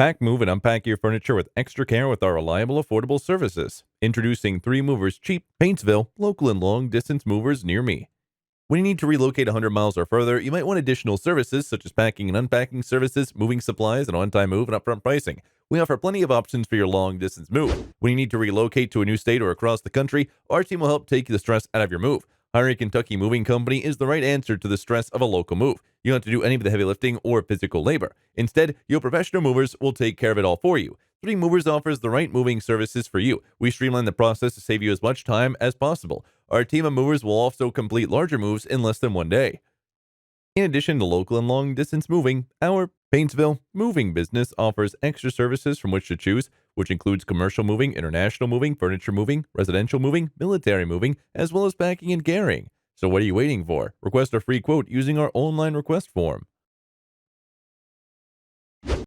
Pack, move, and unpack your furniture with extra care with our reliable, affordable services. Introducing 3 Movers Cheap, Paintsville, local and long-distance movers near me. When you need to relocate 100 miles or further, you might want additional services such as packing and unpacking services, moving supplies, and on-time move and upfront pricing. We offer plenty of options for your long-distance move. When you need to relocate to a new state or across the country, our team will help take the stress out of your move. Hiring a Kentucky Moving Company is the right answer to the stress of a local move. You don't have to do any of the heavy lifting or physical labor. Instead, your professional movers will take care of it all for you. 3 Movers offers the right moving services for you. We streamline the process to save you as much time as possible. Our team of movers will also complete larger moves in less than 1 day. In addition to local and long-distance moving, our Paintsville moving business offers extra services from which to choose, which includes commercial moving, international moving, furniture moving, residential moving, military moving, as well as packing and carrying. So what are you waiting for? Request a free quote using our online request form.